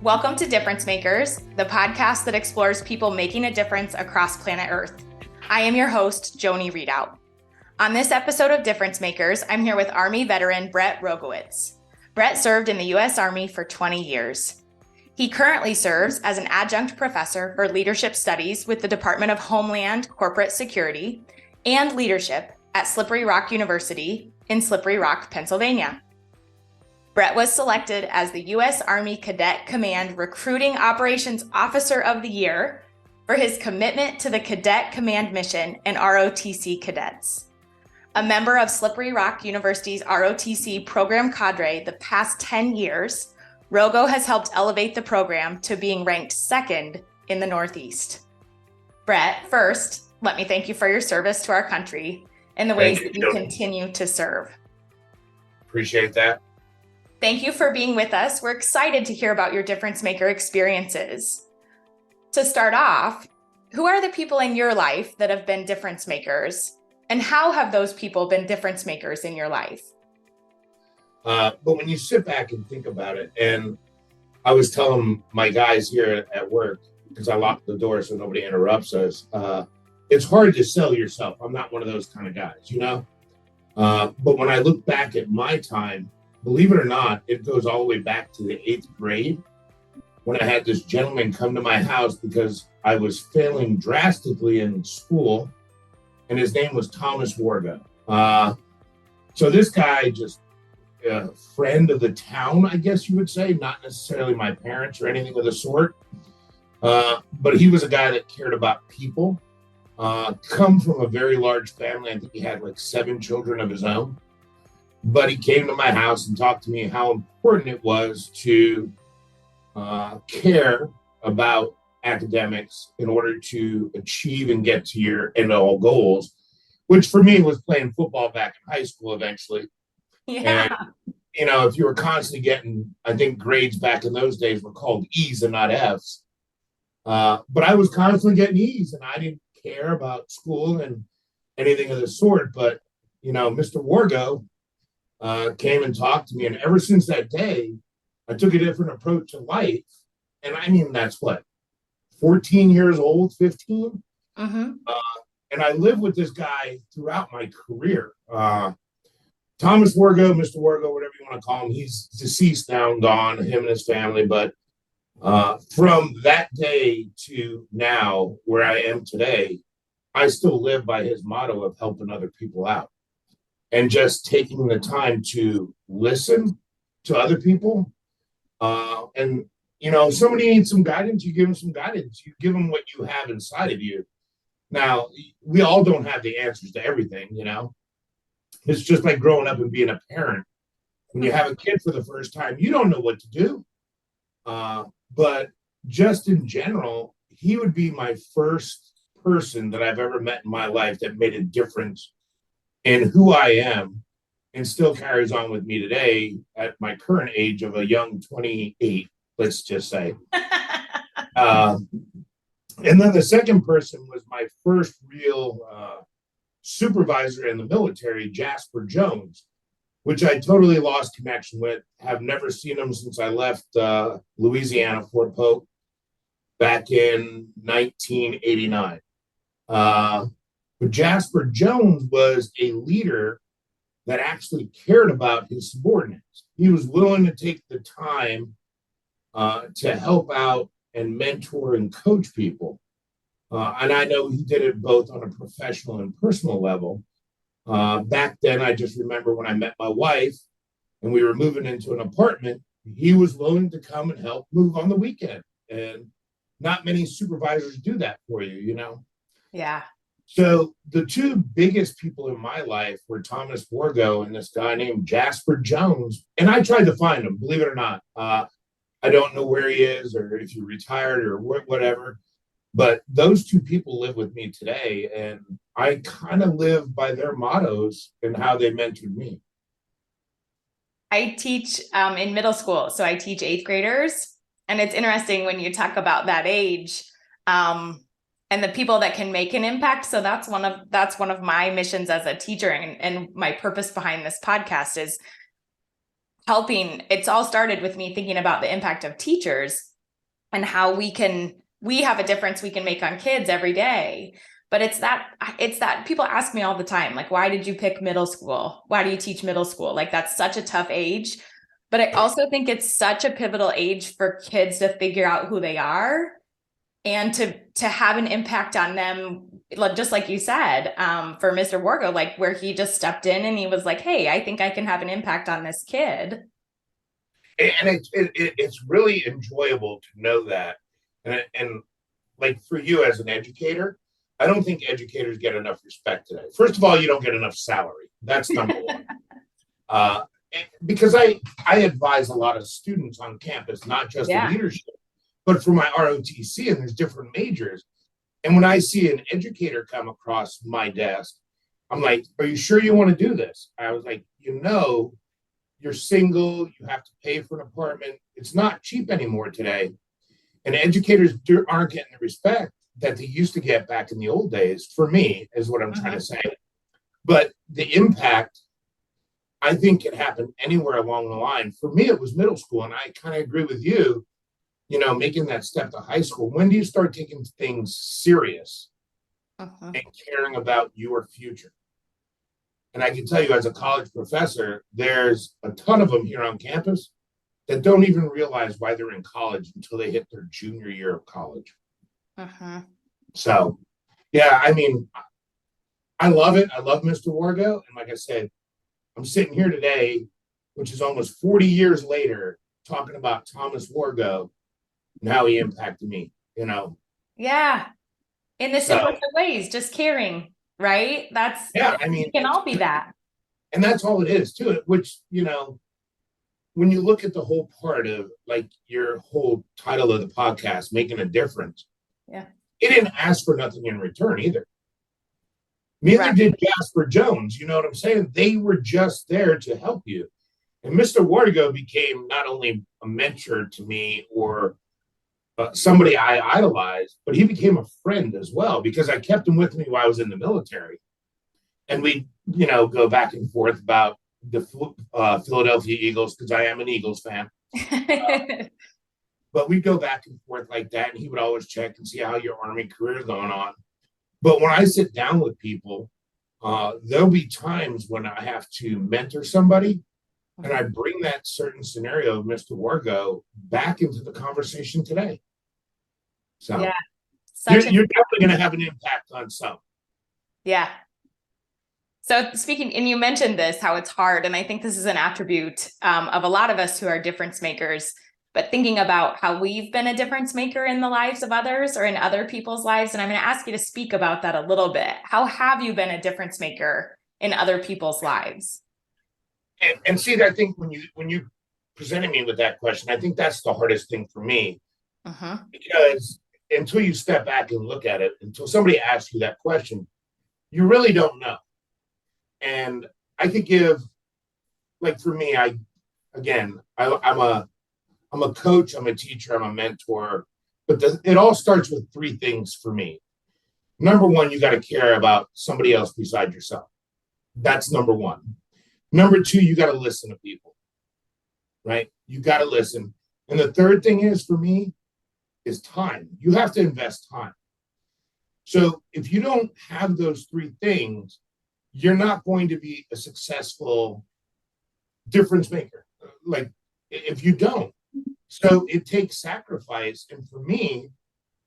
Welcome to Difference Makers, the podcast that explores people making a difference across planet Earth. I am your host, Joni Readout. On this episode of Difference Makers, I'm here with Army veteran Bret Rogowitz. Bret served in the U.S. Army for 20 years. He currently serves as an adjunct professor for leadership studies with the Department of Homeland Corporate Security and Leadership at Slippery Rock University in Slippery Rock, Pennsylvania. Bret was selected as the U.S. Army Cadet Command Recruiting Operations Officer of the Year for his commitment to the Cadet Command Mission and ROTC cadets. A member of Slippery Rock University's ROTC program cadre the past 10 years, Rogo has helped elevate the program to being ranked second in the Northeast. Bret, first, let me thank you for your service to our country and the ways that you continue to serve. Appreciate that. Thank you for being with us. We're excited to hear about your difference maker experiences. To start off, who are the people in your life that have been difference makers, and how have those people been difference makers in your life? But when you sit back and think about it, and I was telling my guys here at work, because I locked the door so nobody interrupts us, it's hard to sell yourself. I'm not one of those kind of guys, you know? But when I look back at my time, believe it or not, it goes all the way back to the 8th grade when I had this gentleman come to my house because I was failing drastically in school, and his name was Thomas Wargo. So this guy, just a friend of the town, I guess you would say, not necessarily my parents or anything of the sort, but he was a guy that cared about people. Come from a very large family. I think he had like 7 children of his own. But he came to my house and talked to me how important it was to care about academics in order to achieve and get to your end all goals, which for me was playing football back in high school eventually. Yeah. And, you know, if you were constantly getting, I think grades back in those days were called E's and not F's. But I was constantly getting E's, and I didn't care about school and anything of the sort. But, you know, Mr. Wargo came and talked to me. And ever since that day, I took a different approach to life. And I mean, that's what, 14 years old, 15? Mm-hmm. And I lived with this guy throughout my career. Thomas Wargo, Mr. Wargo, whatever you want to call him, he's deceased now and gone, him and his family. But from that day to now, where I am today, I still live by his motto of helping other people out and just taking the time to listen to other people. And, you know, if somebody needs some guidance, you give them some guidance. You give them what you have inside of you. Now, we all don't have the answers to everything, you know. It's just like growing up and being a parent. When you have a kid for the first time, you don't know what to do. But just in general, he would be my first person that I've ever met in my life that made a difference in who I am and still carries on with me today at my current age of a young 28, let's just say. And then the second person was my first real supervisor in the military, Jasper Jones, which I totally lost connection with. Have never seen him since I left Louisiana, Fort Polk, back in 1989. But Jasper Jones was a leader that actually cared about his subordinates. He was willing to take the time to help out and mentor and coach people. And I know he did it both on a professional and personal level. Back then, I just remember when I met my wife and we were moving into an apartment, he was willing to come and help move on the weekend. And not many supervisors do that for you, you know? Yeah. So the two biggest people in my life were Thomas Wargo and this guy named Jasper Jones. And I tried to find him, believe it or not. I don't know where he is or if he retired or whatever. But those two people live with me today. And I kind of live by their mottos and how they mentored me. I teach in middle school. So I teach 8th graders. And it's interesting when you talk about that age. And the people that can make an impact. So that's one of my missions as a teacher, and my purpose behind this podcast is helping. It's all started with me thinking about the impact of teachers and how we have a difference we can make on kids every day. But it's that people ask me all the time, like, why did you pick middle school? Why do you teach middle school? Like, that's such a tough age. But I also think it's such a pivotal age for kids to figure out who they are and to have an impact on them, just like you said, for Mr. Wargo, like where he just stepped in and he was like, hey, I think I can have an impact on this kid. And it's really enjoyable to know that. And like for you as an educator, I don't think educators get enough respect today. First of all, you don't get enough salary. That's number one. Because I advise a lot of students on campus, not just in leadership, but for my ROTC, and there's different majors. And when I see an educator come across my desk, I'm like, are you sure you want to do this? I was like, you're single, you have to pay for an apartment. It's not cheap anymore today. And educators aren't getting the respect that they used to get back in the old days, for me, is what I'm trying to say. But the impact, I think, can happen anywhere along the line. For me, it was middle school, and I kind of agree with you, making that step to high school. When do you start taking things serious and caring about your future? And I can tell you, as a college professor, there's a ton of them here on campus that don't even realize why they're in college until they hit their junior year of college. So, yeah, I mean, I love it. I love Mr. Wargo. And like I said, I'm sitting here today, which is almost 40 years later, talking about Thomas Wargo and how he impacted me, Yeah. In the simplest of ways, just caring, right? We can all be that. And that's all it is to it, which, when you look at the whole part of like your whole title of the podcast, making a difference. Yeah. It didn't ask for nothing in return either. Neither did Jasper Jones. You know what I'm saying? They were just there to help you. And Mr. Wargo became not only a mentor to me or somebody I idolized, but he became a friend as well, because I kept him with me while I was in the military. And we, go back and forth about the Philadelphia Eagles, because I am an Eagles fan. But we'd go back and forth like that, and he would always check and see how your Army career is going on. But when I sit down with people, there'll be times when I have to mentor somebody, and I bring that certain scenario of Mr. Wargo back into the conversation today. So yeah, you're definitely going to have an impact on some. Yeah. So speaking, and you mentioned this, how it's hard, and I think this is an attribute of a lot of us who are difference makers, but thinking about how we've been a difference maker in the lives of others or in other people's lives. And I'm going to ask you to speak about that a little bit. How have you been a difference maker in other people's lives? And see, I think when you presented me with that question, I think that's the hardest thing for me, because until you step back and look at it, until somebody asks you that question, you really don't know. And I could give, like for me, I'm a coach, I'm a teacher, I'm a mentor, but it all starts with three things for me. Number one, you got to care about somebody else beside yourself. That's number one. Number two, you got to listen to people, right? You got to listen. And the third thing is, for me, is time. You have to invest time. So if you don't have those three things, you're not going to be a successful difference maker. Like if you don't. So it takes sacrifice. And for me,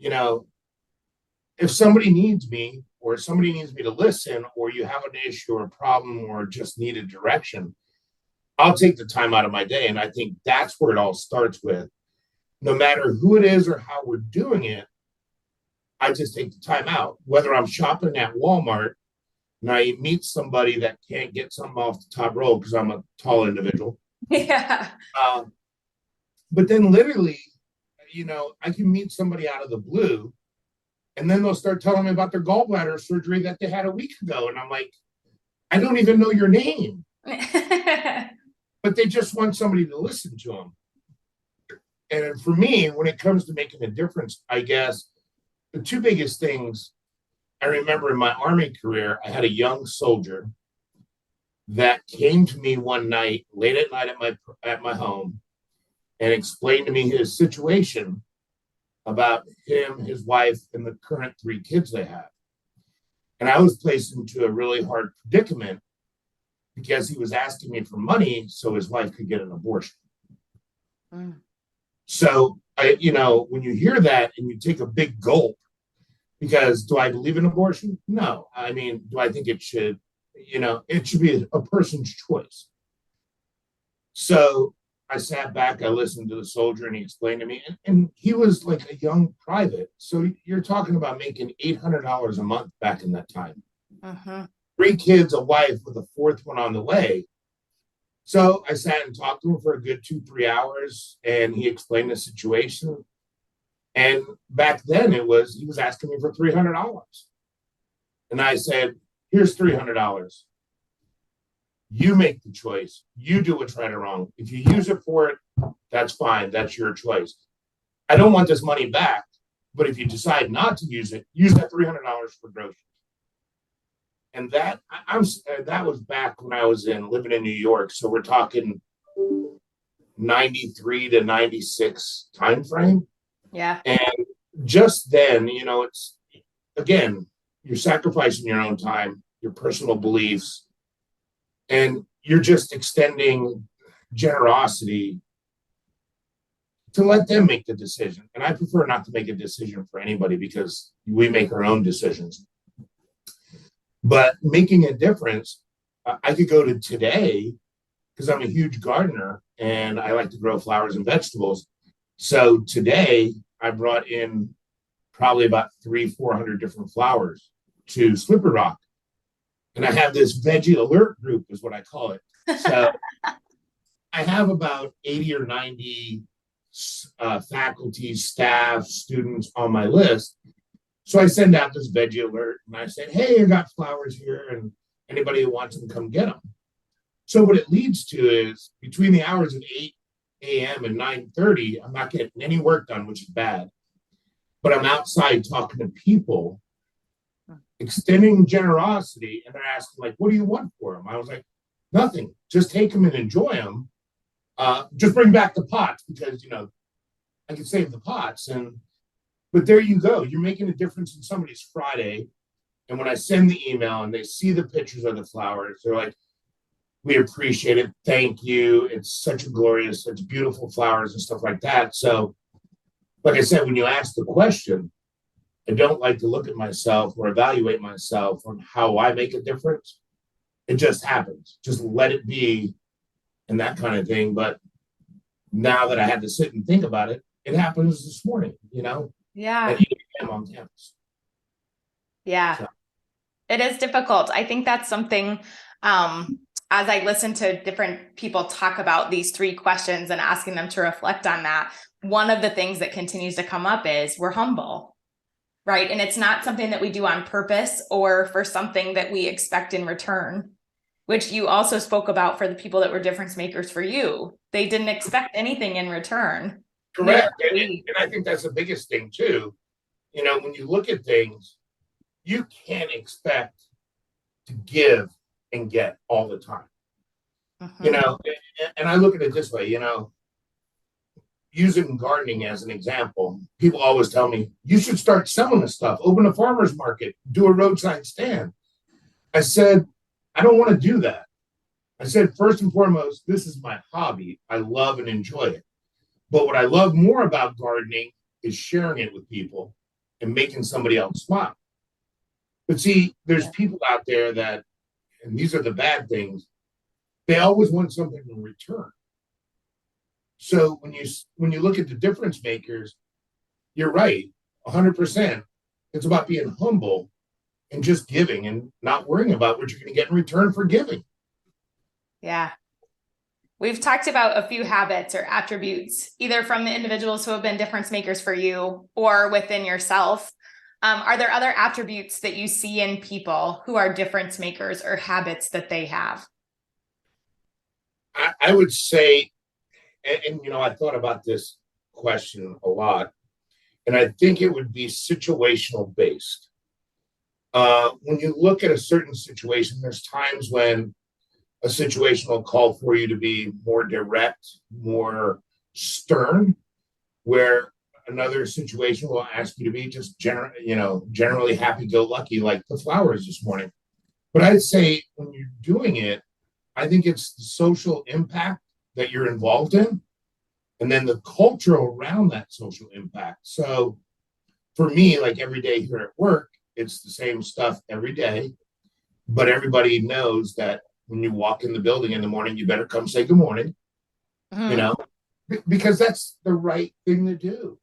if somebody needs me, or somebody needs me to listen, or you have an issue or a problem or just need a direction, I'll take the time out of my day. And I think that's where it all starts with. No matter who it is or how we're doing it, I just take the time out. Whether I'm shopping at Walmart and I meet somebody that can't get something off the top row because I'm a tall individual. Yeah. But then literally, I can meet somebody out of the blue, and then they'll start telling me about their gallbladder surgery that they had a week ago. And I'm like, I don't even know your name. But they just want somebody to listen to them. And for me, when it comes to making a difference, I guess the two biggest things I remember in my Army career, I had a young soldier that came to me one night, late at night at my home, and explained to me his situation. about him, his wife, and the current 3 kids they have. And I was placed into a really hard predicament because he was asking me for money so his wife could get an abortion. Mm. So, when you hear that and you take a big gulp, because do I believe in abortion? No. I mean, do I think it should, it should be a person's choice. So I sat back, I listened to the soldier, and he explained to me, and he was like a young private. So you're talking about making $800 a month back in that time. Uh-huh. 3 kids, a wife with a 4th one on the way. So I sat and talked to him for a good 2-3 hours, and he explained the situation. And back then he was asking me for $300. And I said, here's $300. You make the choice. You do what's right or wrong. If you use it for it, that's fine. That's your choice. I don't want this money back, but if you decide not to use it, use that $300 for groceries. And that was back when I was living in New York. So we're talking 93 to 96 time frame. Yeah. And just then, it's, again, you're sacrificing your own time, your personal beliefs, and you're just extending generosity to let them make the decision. And I prefer not to make a decision for anybody because we make our own decisions. But making a difference, I could go to today because I'm a huge gardener and I like to grow flowers and vegetables. So today I brought in probably about 300-400 different flowers to Slippery Rock. And I have this veggie alert group is what I call it. So I have about 80 or 90 faculty, staff, students on my list. So I send out this veggie alert and I said, hey, I got flowers here and anybody who wants them, come get them. So what it leads to is between the hours of 8 a.m. and 9:30, I'm not getting any work done, which is bad. But I'm outside talking to people, extending generosity, and they're asking, like, what do you want for them? I was like, nothing. Just take them and enjoy them. Just bring back the pots because, I can save the pots. But there you go. You're making a difference in somebody's Friday. And when I send the email and they see the pictures of the flowers, they're like, we appreciate it. Thank you. It's such beautiful flowers and stuff like that. So, like I said, when you ask the question, I don't like to look at myself or evaluate myself on how I make a difference. It just happens. Just let it be and that kind of thing. But now that I had to sit and think about it, it happens this morning, Yeah. At 8 a.m. on campus. Yeah. So. It is difficult. I think that's something, as I listen to different people talk about these 3 questions and asking them to reflect on that, one of the things that continues to come up is we're humble, right? And it's not something that we do on purpose or for something that we expect in return, which you also spoke about for the people that were difference makers for you. They didn't expect anything in return. Correct. And I think that's the biggest thing too. When you look at things, you can't expect to give and get all the time. Uh-huh. And I look at it this way, using gardening as an example, people always tell me, you should start selling this stuff, open a farmer's market, do a roadside stand. I said, I don't want to do that. I said, first and foremost, this is my hobby. I love and enjoy it. But what I love more about gardening is sharing it with people and making somebody else smile. But see, there's people out there that, and these are the bad things, they always want something in return. So when you look at the difference makers, you're right, 100%. It's about being humble and just giving and not worrying about what you're going to get in return for giving. Yeah. We've talked about a few habits or attributes, either from the individuals who have been difference makers for you or within yourself. Are there other attributes that you see in people who are difference makers or habits that they have? I would say, and I thought about this question a lot, and I think it would be situational based. When you look at a certain situation, there's times when a situation will call for you to be more direct, more stern, where another situation will ask you to be just generally happy-go-lucky, like the flowers this morning. But I'd say when you're doing it, I think it's the social impact that you're involved in, and then the culture around that social impact. So for me, like every day here at work, it's the same stuff every day, but everybody knows that when you walk in the building in the morning, you better come say good morning, because that's the right thing to do.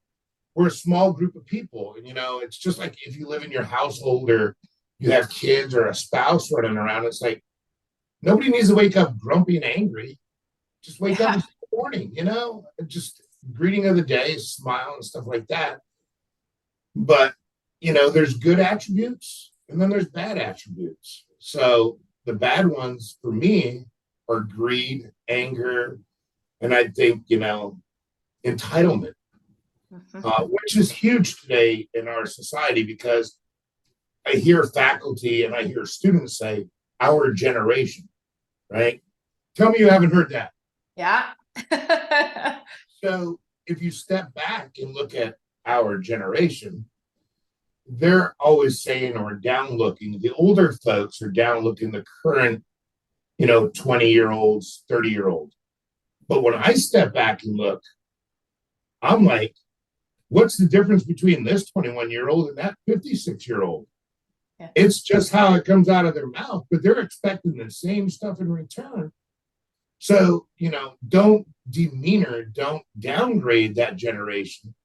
We're a small group of people, and it's just like if you live in your household or you have kids or a spouse running around, it's like nobody needs to wake up grumpy and angry. Just wake up and say good morning, just greeting of the day, smile and stuff like that. But there's good attributes and then there's bad attributes. So the bad ones for me are greed, anger, and I think entitlement, which is huge today in our society, because I hear faculty and I hear students say our generation, right? Tell me you haven't heard that. Yeah. So if you step back and look at our generation, they're always saying or down looking. The older folks are down looking the current, 20-year-olds, 30-year-olds. But when I step back and look, I'm like, what's the difference between this 21-year-old and that 56-year-old? Yeah. It's just how it comes out of their mouth, but they're expecting the same stuff in return. So, don't don't downgrade that generation.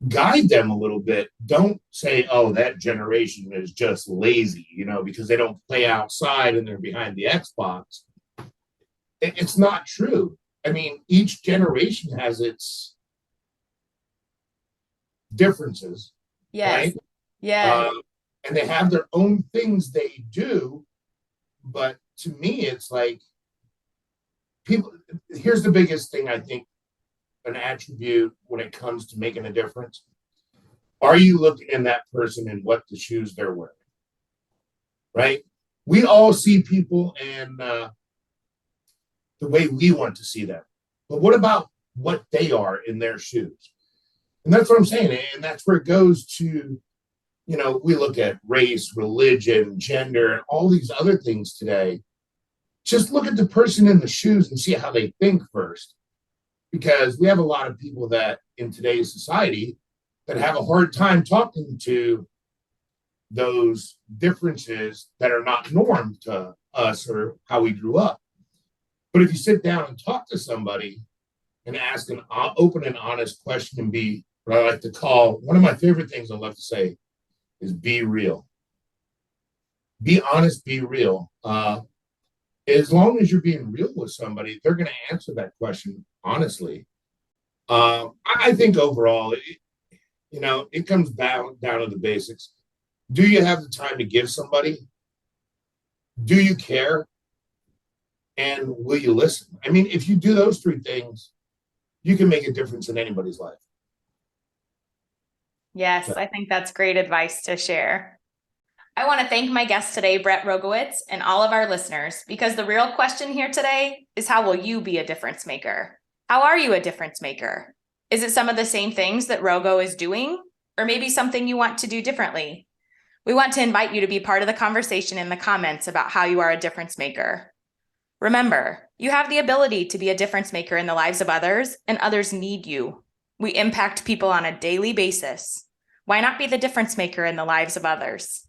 Guide them a little bit. Don't say, oh, that generation is just lazy, because they don't play outside and they're behind the Xbox. It's not true. I mean, each generation has its differences. Yes. Right? Yeah. And they have their own things they do. But to me, it's like here's the biggest thing I think, an attribute when it comes to making a difference. Are you looking in that person and what the shoes they're wearing? Right? We all see people and the way we want to see them. But what about what they are in their shoes? And that's what I'm saying. And that's where it goes to, we look at race, religion, gender, and all these other things today. Just look at the person in the shoes and see how they think first. Because we have a lot of people that in today's society that have a hard time talking to those differences that are not norm to us or how we grew up. But if you sit down and talk to somebody and ask an open and honest question and be what I like to call, one of my favorite things I love to say is be real. Be honest, be real. As long as you're being real with somebody, they're going to answer that question honestly. I think overall, it comes down to the basics. Do you have the time to give somebody? Do you care? And will you listen? I mean, if you do those three things, you can make a difference in anybody's life. Yes, I think that's great advice to share. I want to thank my guest today, Bret Rogowitz, and all of our listeners, because the real question here today is, how will you be a difference maker? How are you a difference maker? Is it some of the same things that Rogo is doing, or maybe something you want to do differently? We want to invite you to be part of the conversation in the comments about how you are a difference maker. Remember, you have the ability to be a difference maker in the lives of others, and others need you. We impact people on a daily basis. Why not be the difference maker in the lives of others?